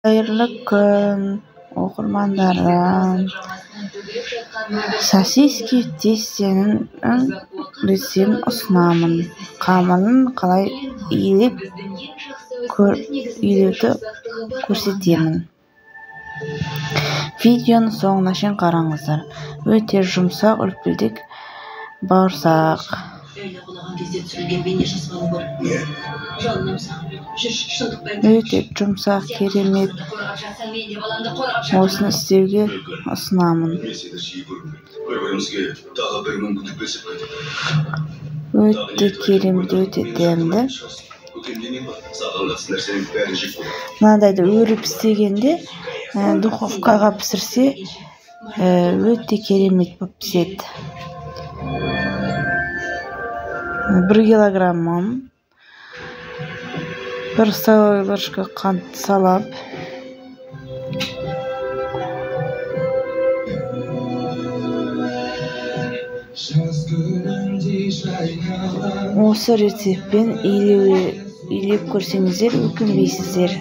Қайырлы күн, оқырмандарым. Сосиски тестенің рецептін ұсынамын. Қамырын қалай илеуді көрсетемін. Видеоны соңына шейін қараңыздар. Өте жұмсақ үлпілдек бауырсақ. Өте жұмсақ, керемет. Осыны істеуге ұсынамын. Өте керемет, өте дәмді. Мынандайды өріп істегенде, духовкаға пісірсе, өте керемет болып піседі. 1 килограмм 1 столовая ложка қант салап, осы рецептпен илеп көрсеңіздер өкінбейсіздер.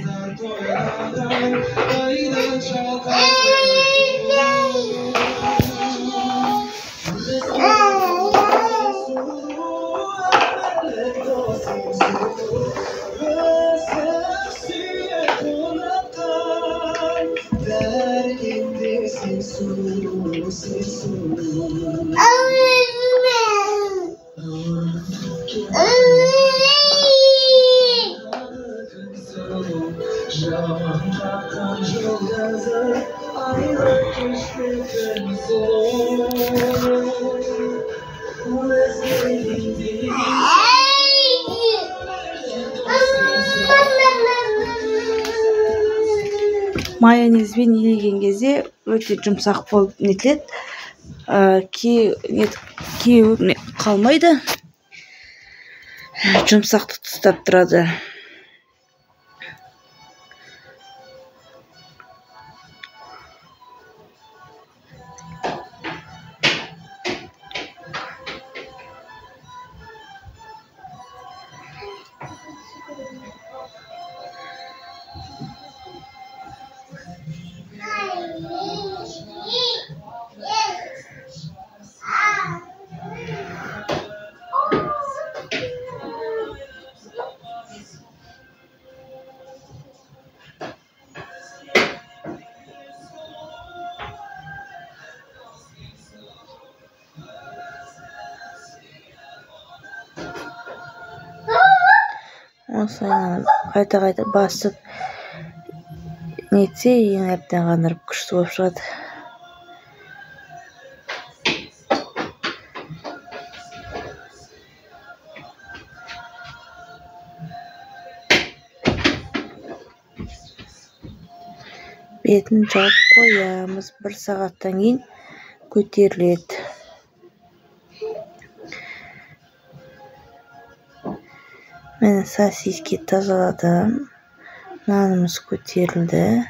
Майонезбен илеген кезде өте жұмсақ болып нетіледі. Кеуіп қалмайды. Жұмсақты ұстап тұрады. Осылай қайта басып нетсе, ең әбден қандырып күшті болып шығады. Бетін жауып қоямыз. 1 сағаттан кейін көтеріледі. Мен сосиски тазаладым. Нанымыз көтерілді.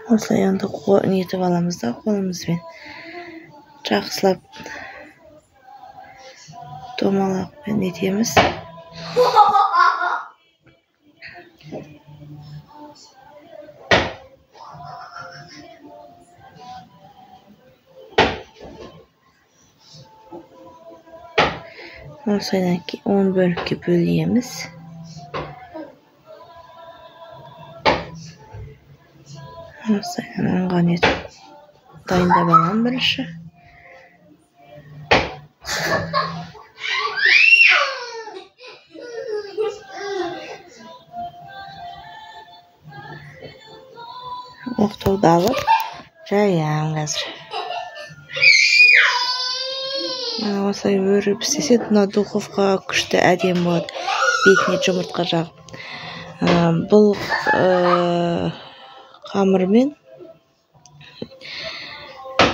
Осылай енді нетіп аламыз да, қолымызбен жақсылап домалақпен нетеміз. Осыдан 10 бөлікке бөлеміз. Осыдан оңған етіп дайындап алам бірінші. Оқтауды алып, жаям қазір. Осылай өріп істесе, духовкаға күшті әдем болады. Бетіне жұмыртқа жағып. Бұл қамырмен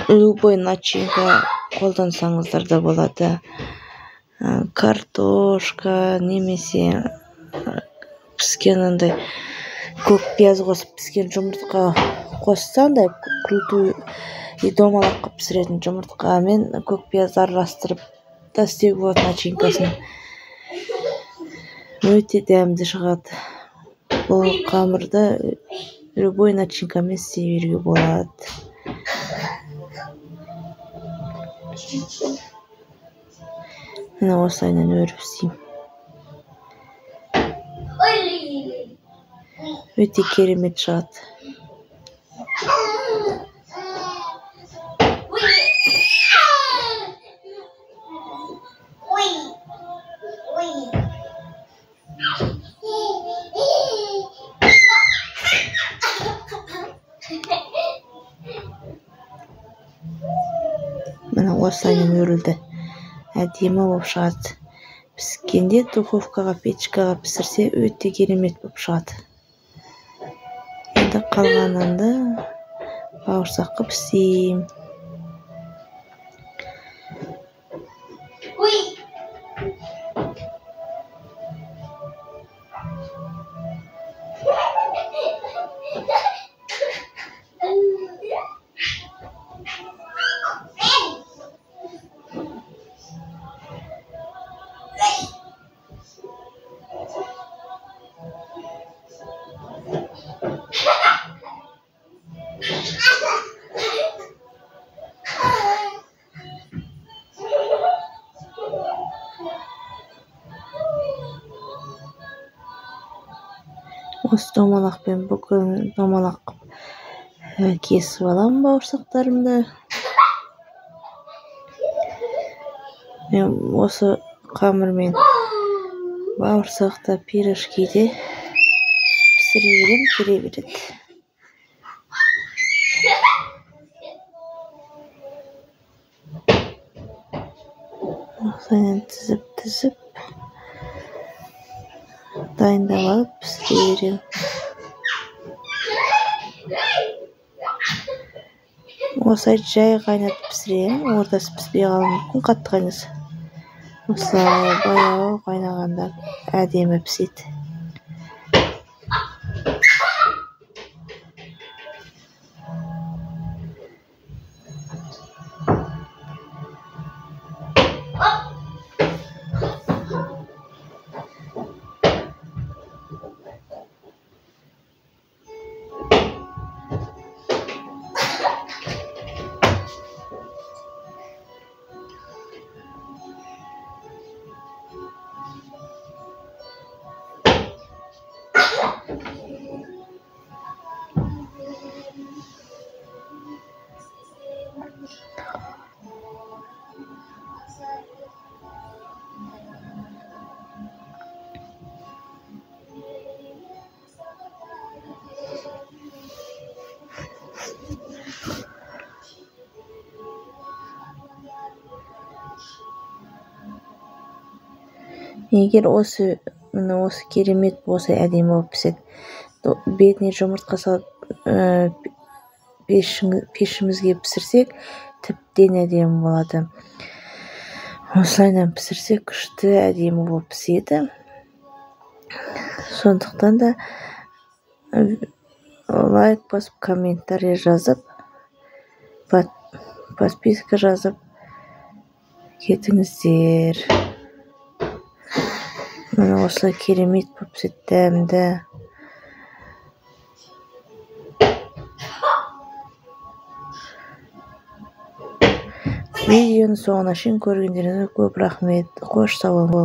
любой начинка қолдансаңыздар да болады. Картошка немесе піскен андай көк пияз қосып піскен жұмыртқа қосса, андай крутую и домалақ қылып пісіретін жұмыртқамен көк пиязды араластырып та істеуге болады начинкасын. Өте дәмді шығады. Бұл қамырды любой начинкамен істей беруге болады. Мына осылайынан өріп істеймін. Өте керемет шығады. Мына осылайынан өрілді. Әдемі болып шығады. Піскенде духовкаға, печкаға пісірсе өте керемет болып шығады. Енді қалғанында бауырсақ қылып істеймін. Осы домалақпен бүкіл домалақ кесіп аламын бауырсақтарымды. Мен осы қамырмен бауырсақта, пирожкиде пісіре берем, келе береді. Осылайынан тізіп дайындап алып пісіре берем. Осылай жай қайнатып пісірем, ортасы піспей қалуы мүмкін, қатты қайнаса. Осылай баяу қайнағанда әдемі піседі. Егер осы керемет болса, әдемі болып піседі. Бетіне жұмыртқа салып пешімізге пісірсек, тіптен әдемі болады. Осылайынан пісірсек, күшті әдемі болып піседі. Сондықтан да лайк басып, комментарий жазып, подписка жазып кетіңіздер. Мына осылай керемет болып піседі, дәмді. Видеоны соңына шейін көргендеріңізге көп рахмет. Қош сау болыңыздар.